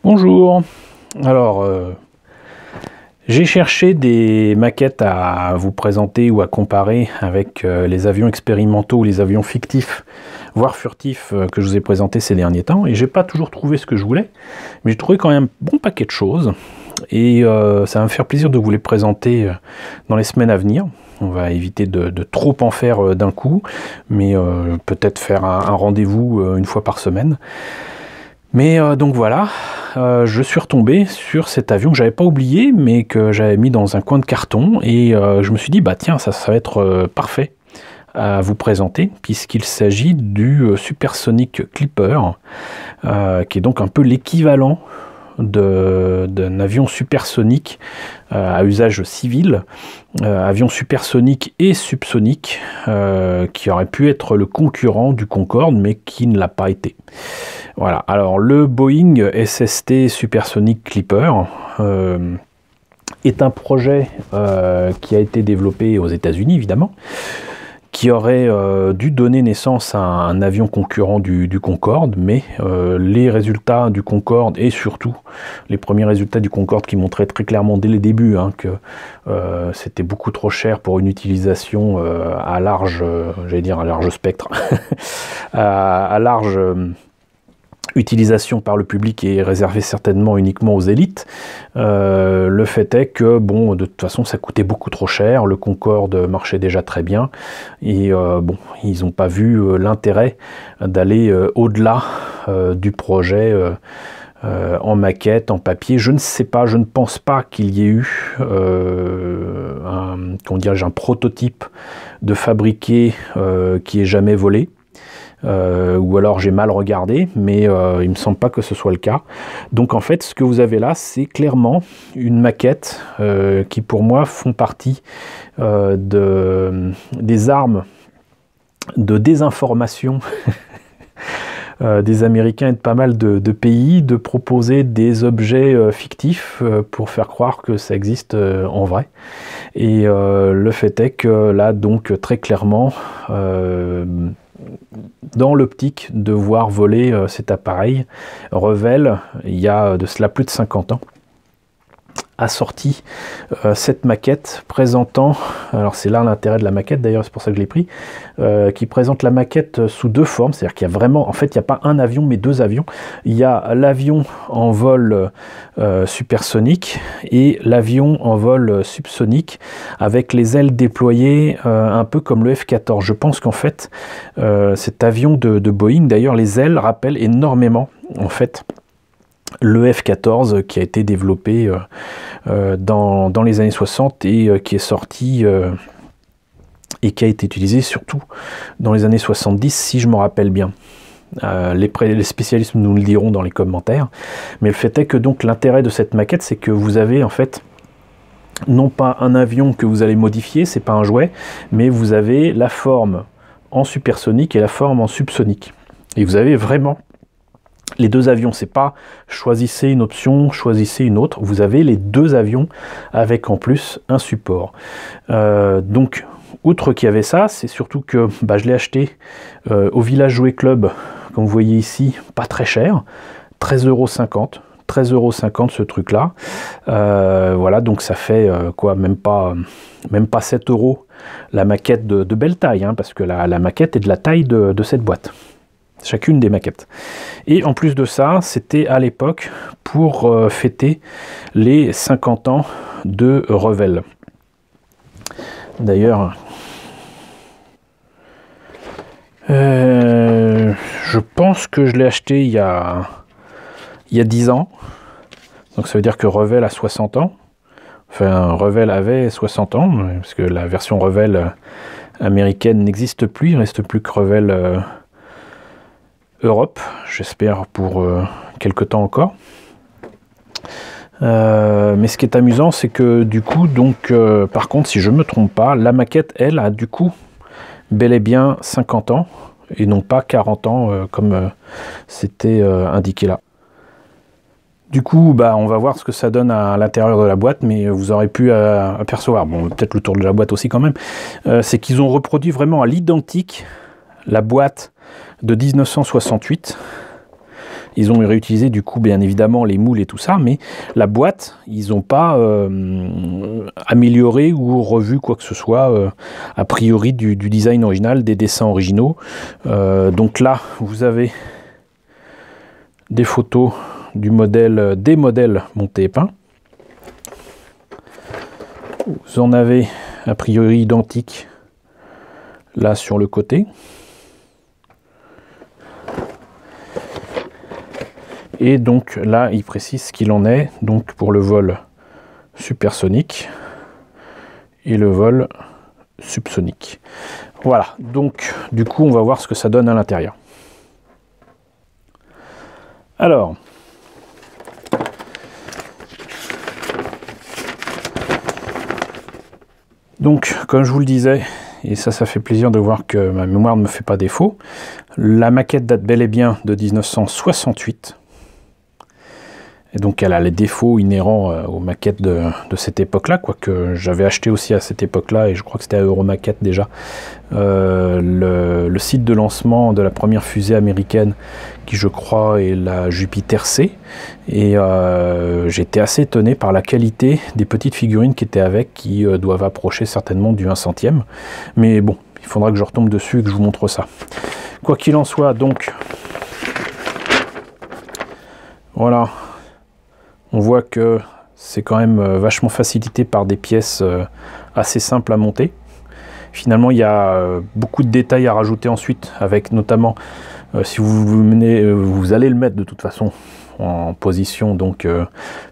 Bonjour. Alors, j'ai cherché des maquettes à vous présenter ou à comparer avec les avions expérimentaux ou les avions fictifs, voire furtifs, que je vous ai présentés ces derniers temps. Et j'ai pas toujours trouvé ce que je voulais, mais j'ai trouvé quand même un bon paquet de choses. Et ça va me faire plaisir de vous les présenter dans les semaines à venir. On va éviter de trop en faire d'un coup, mais peut-être faire un rendez-vous une fois par semaine. Mais donc voilà, je suis retombé sur cet avion que j'avais pas oublié, mais que j'avais mis dans un coin de carton, et je me suis dit, bah tiens, ça va être parfait à vous présenter, puisqu'il s'agit du Supersonic Clipper, qui est donc un peu l'équivalent d'un avion supersonique à usage civil, avion supersonique et subsonique, qui aurait pu être le concurrent du Concorde, mais qui ne l'a pas été. Voilà, alors le Boeing SST Supersonic Clipper est un projet qui a été développé aux États-Unis, évidemment, qui aurait dû donner naissance à un avion concurrent du Concorde, mais les résultats du Concorde, et surtout les premiers résultats du Concorde qui montraient très clairement dès les débuts que c'était beaucoup trop cher pour une utilisation à large, j'allais dire à large spectre, à large utilisation par le public et réservée certainement uniquement aux élites. Le fait est que, bon, de toute façon, ça coûtait beaucoup trop cher, le Concorde marchait déjà très bien, et bon, ils n'ont pas vu l'intérêt d'aller au-delà du projet en maquette, en papier. Je ne sais pas, je ne pense pas qu'il y ait eu un prototype de fabriqué qui ait jamais volé. Ou alors j'ai mal regardé, mais il ne me semble pas que ce soit le cas. Donc en fait, ce que vous avez là, c'est clairement une maquette qui pour moi font partie des armes de désinformation des Américains et de pas mal de pays, de proposer des objets fictifs pour faire croire que ça existe en vrai. Et le fait est que là, donc très clairement, dans l'optique de voir voler cet appareil, Revell, il y a de cela plus de 50 ans, a sorti cette maquette présentant, alors c'est là l'intérêt de la maquette d'ailleurs, c'est pour ça que je l'ai pris, qui présente la maquette sous deux formes, c'est-à-dire qu'il y a vraiment, en fait il n'y a pas un avion mais deux avions. Il y a l'avion en vol supersonique et l'avion en vol subsonique avec les ailes déployées un peu comme le F-14. Je pense qu'en fait cet avion de Boeing, d'ailleurs les ailes rappellent énormément en fait le F-14 qui a été développé dans les années 60 et qui est sorti et qui a été utilisé surtout dans les années 70 si je me rappelle bien. Les spécialistes nous le diront dans les commentaires, mais le fait est que donc l'intérêt de cette maquette, c'est que vous avez en fait non pas un avion que vous allez modifier, c'est pas un jouet, mais vous avez la forme en supersonique et la forme en subsonique, et vous avez vraiment les deux avions. C'est pas choisissez une option, choisissez une autre. Vous avez les deux avions avec en plus un support. Donc, outre qu'il y avait ça, c'est surtout que je l'ai acheté au Village Jouet Club, comme vous voyez ici, pas très cher, 13,50 €. 13,50 € ce truc-là. Voilà, donc ça fait quoi, même pas 7 € la maquette de belle taille, hein, parce que la maquette est de la taille de cette boîte. Chacune des maquettes. Et en plus de ça, c'était à l'époque pour fêter les 50 ans de Revell. D'ailleurs, je pense que je l'ai acheté il y a 10 ans. Donc ça veut dire que Revell a 60 ans. Enfin, Revell avait 60 ans, parce que la version Revell américaine n'existe plus. Il ne reste plus que Revell Europe, j'espère pour quelque temps encore. Mais ce qui est amusant, c'est que du coup, donc, par contre, si je ne me trompe pas, la maquette, elle, a du coup bel et bien 50 ans, et non pas 40 ans, comme c'était indiqué là. Du coup, on va voir ce que ça donne à l'intérieur de la boîte, mais vous aurez pu apercevoir, bon, peut-être le tour de la boîte aussi quand même, c'est qu'ils ont reproduit vraiment à l'identique la boîte de 1968 Ils ont réutilisé du coup bien évidemment les moules et tout ça, mais la boîte, ils n'ont pas amélioré ou revu quoi que ce soit a priori du design original, des dessins originaux. Donc là, vous avez des photos du modèle, des modèles montés et peints. Vous en avez a priori identiques là sur le côté. Et donc là, il précise ce qu'il en est donc pour le vol supersonique et le vol subsonique. Voilà, donc du coup, on va voir ce que ça donne à l'intérieur. Alors, donc, comme je vous le disais, et ça fait plaisir de voir que ma mémoire ne me fait pas défaut, la maquette date bel et bien de 1968. Et donc elle a les défauts inhérents aux maquettes de cette époque-là, quoique j'avais acheté aussi à cette époque-là, et je crois que c'était à Euromaquette déjà, le site de lancement de la première fusée américaine, qui je crois est la Jupiter C, et j'étais assez étonné par la qualité des petites figurines qui étaient avec, qui doivent approcher certainement du 1/100e, mais bon, il faudra que je retombe dessus et que je vous montre ça. Quoi qu'il en soit, donc, voilà. On voit que c'est quand même vachement facilité par des pièces assez simples à monter. Finalement, il y a beaucoup de détails à rajouter ensuite, avec notamment, si vous allez le mettre de toute façon en position donc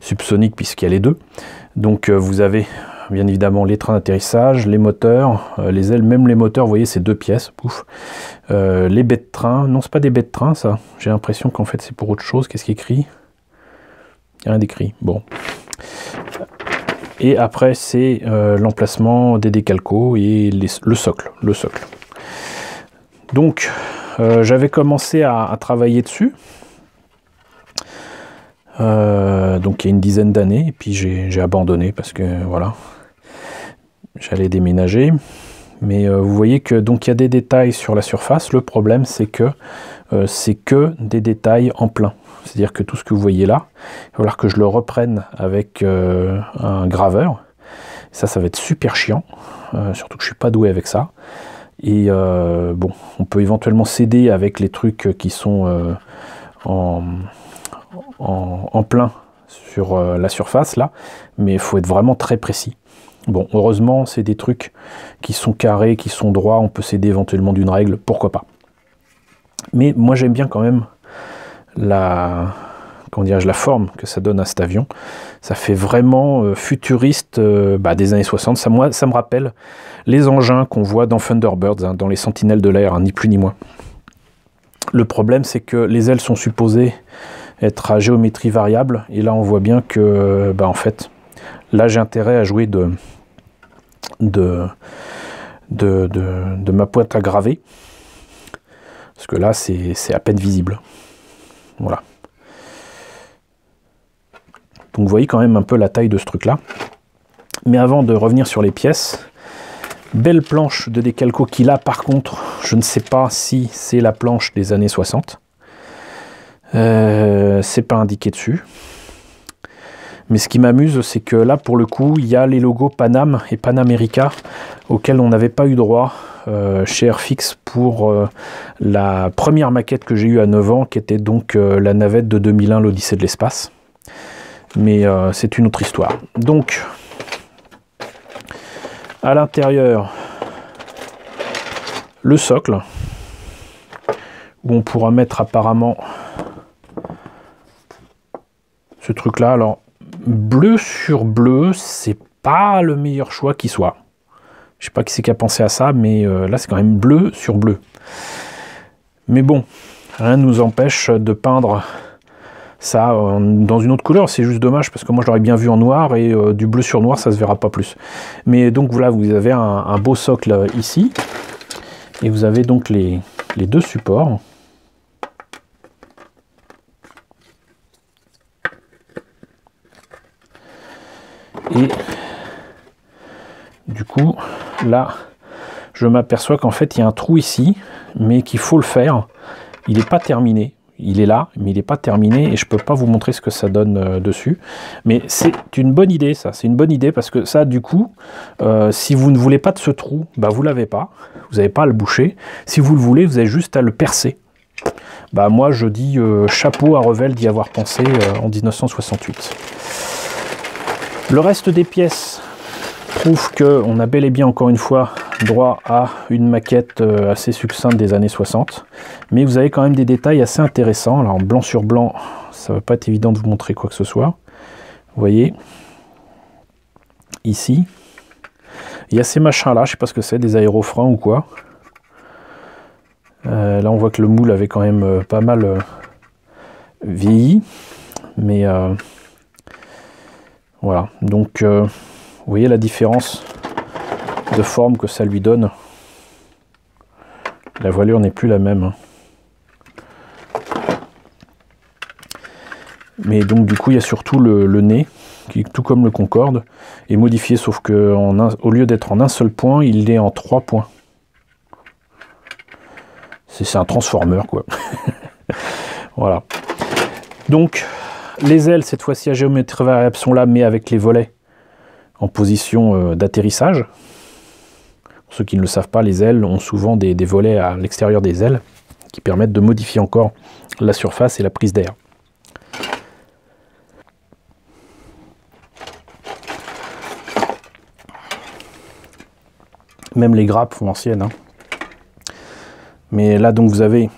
subsonique, puisqu'il y a les deux. Donc vous avez bien évidemment les trains d'atterrissage, les moteurs, les ailes, même les moteurs, vous voyez, c'est deux pièces, pouf. Les baies de train, non, c'est pas des baies de train, ça. J'ai l'impression qu'en fait c'est pour autre chose. Qu'est-ce qui est écrit ? Rien d'écrit, bon. Et après, c'est l'emplacement des décalcos et le socle. Donc, j'avais commencé à travailler dessus. Donc, il y a une dizaine d'années. Et puis, j'ai abandonné parce que, voilà, j'allais déménager. Mais vous voyez que donc il y a des détails sur la surface. Le problème, c'est que des détails en plein. C'est-à-dire que tout ce que vous voyez là, il va falloir que je le reprenne avec un graveur. Ça va être super chiant, surtout que je ne suis pas doué avec ça. Et bon, on peut éventuellement s'aider avec les trucs qui sont en plein sur la surface là, mais il faut être vraiment très précis. Bon, heureusement, c'est des trucs qui sont carrés, qui sont droits, on peut s'aider éventuellement d'une règle, pourquoi pas. Mais moi j'aime bien quand même la forme que ça donne à cet avion. Ça fait vraiment futuriste des années 60. Ça me rappelle les engins qu'on voit dans Thunderbirds, hein, dans les Sentinelles de l'air, hein, ni plus ni moins. Le problème, c'est que les ailes sont supposées être à géométrie variable, et là on voit bien que en fait, là j'ai intérêt à jouer de ma pointe à graver, parce que là c'est à peine visible. Voilà. Donc vous voyez quand même un peu la taille de ce truc là. Mais avant de revenir sur les pièces, belle planche de décalco qui là par contre, je ne sais pas si c'est la planche des années 60. C'est pas indiqué dessus. Mais ce qui m'amuse, c'est que là pour le coup, il y a les logos Panam et Pan America auxquels on n'avait pas eu droit chez Airfix pour la première maquette que j'ai eue à 9 ans, qui était donc la navette de 2001, l'Odyssée de l'espace. Mais c'est une autre histoire. Donc, à l'intérieur, le socle, où on pourra mettre apparemment ce truc-là. Alors, bleu sur bleu, c'est pas le meilleur choix qui soit. Je sais pas qui c'est qui a pensé à ça, mais là c'est quand même bleu sur bleu. Mais bon, rien ne nous empêche de peindre ça dans une autre couleur. C'est juste dommage parce que moi je l'aurais bien vu en noir, et du bleu sur noir ça se verra pas plus. Mais donc voilà, vous avez un beau socle ici, et vous avez donc les deux supports. Et du coup, là, je m'aperçois qu'en fait, il y a un trou ici, mais qu'il faut le faire. Il n'est pas terminé. il est là, mais il n'est pas terminé et je ne peux pas vous montrer ce que ça donne dessus. Mais c'est une bonne idée, ça. C'est une bonne idée parce que ça, du coup, si vous ne voulez pas de ce trou, bah, vous ne l'avez pas. Vous n'avez pas à le boucher. Si vous le voulez, vous avez juste à le percer. Bah, moi, je dis chapeau à Revell d'y avoir pensé en 1968. Le reste des pièces prouve qu'on a bel et bien, encore une fois, droit à une maquette assez succincte des années 60. Mais vous avez quand même des détails assez intéressants. Alors, blanc sur blanc, ça ne va pas être évident de vous montrer quoi que ce soit. Vous voyez, ici, il y a ces machins-là, je ne sais pas ce que c'est, des aérofreins ou quoi. Là, on voit que le moule avait quand même pas mal vieilli. Mais voilà, donc vous voyez la différence de forme que ça lui donne. La voilure n'est plus la même. Mais donc du coup il y a surtout le nez, qui tout comme le Concorde, est modifié, sauf que au lieu d'être en un seul point, il est en 3 points. C'est un transformer quoi. Voilà. Donc les ailes cette fois-ci à géométrie variable sont là, mais avec les volets en position d'atterrissage. Pour ceux qui ne le savent pas, les ailes ont souvent des volets à l'extérieur des ailes qui permettent de modifier encore la surface et la prise d'air. Même les grappes font anciennes. Hein. Mais là, donc, vous avez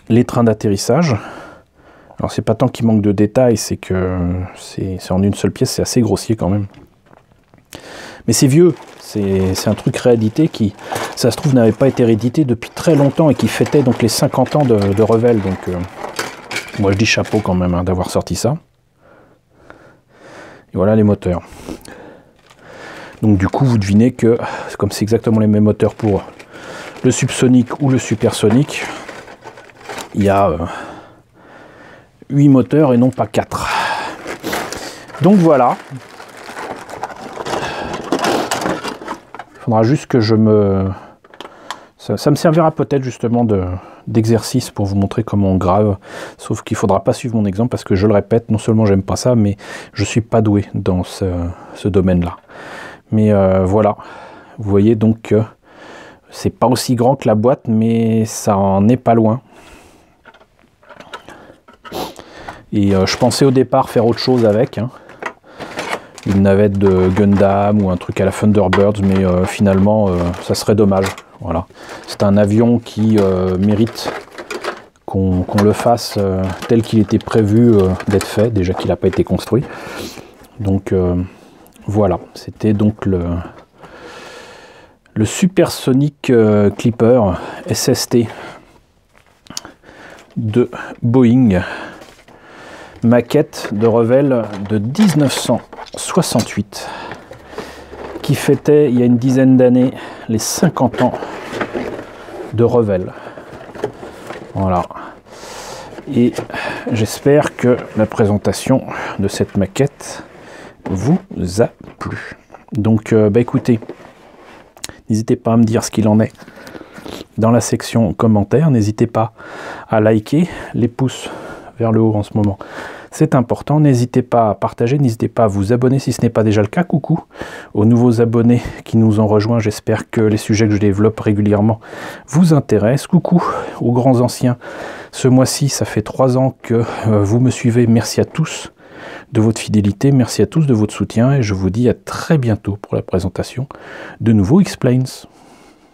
les trains d'atterrissage. Alors, c'est pas tant qu'il manque de détails, c'est que c'est en une seule pièce, c'est assez grossier quand même. Mais c'est vieux. C'est un truc réédité qui, ça se trouve, n'avait pas été réédité depuis très longtemps et qui fêtait donc les 50 ans de Revell. Donc, moi, je dis chapeau quand même hein, d'avoir sorti ça. Et voilà les moteurs. Donc, du coup, vous devinez que, comme c'est exactement les mêmes moteurs pour le subsonique ou le supersonique, il y a 8 moteurs et non pas 4. Donc, voilà. Il faudra juste que je me... Ça me servira peut-être justement d'exercice pour vous montrer comment on grave. Sauf qu'il ne faudra pas suivre mon exemple parce que je le répète, non seulement j'aime pas ça, mais je ne suis pas doué dans ce domaine-là. Mais voilà, vous voyez donc que c'est pas aussi grand que la boîte, mais ça en est pas loin. Et je pensais au départ faire autre chose avec. Hein. Une navette de Gundam ou un truc à la Thunderbirds, mais finalement ça serait dommage. Voilà. C'est un avion qui mérite qu'on le fasse tel qu'il était prévu d'être fait, déjà qu'il n'a pas été construit. Donc voilà, c'était donc le Supersonic Clipper SST de Boeing. Maquette de Revell de 1968 qui fêtait il y a une dizaine d'années les 50 ans de Revell. Voilà. Et j'espère que la présentation de cette maquette vous a plu. Donc bah écoutez, n'hésitez pas à me dire ce qu'il en est dans la section commentaires. N'hésitez pas à liker, les pouces vers le haut en ce moment, c'est important. N'hésitez pas à partager, n'hésitez pas à vous abonner si ce n'est pas déjà le cas. Coucou aux nouveaux abonnés qui nous ont rejoints, j'espère que les sujets que je développe régulièrement vous intéressent. Coucou aux grands anciens, ce mois-ci ça fait 3 ans que vous me suivez, merci à tous de votre fidélité, merci à tous de votre soutien et je vous dis à très bientôt pour la présentation de nouveaux X-Planes.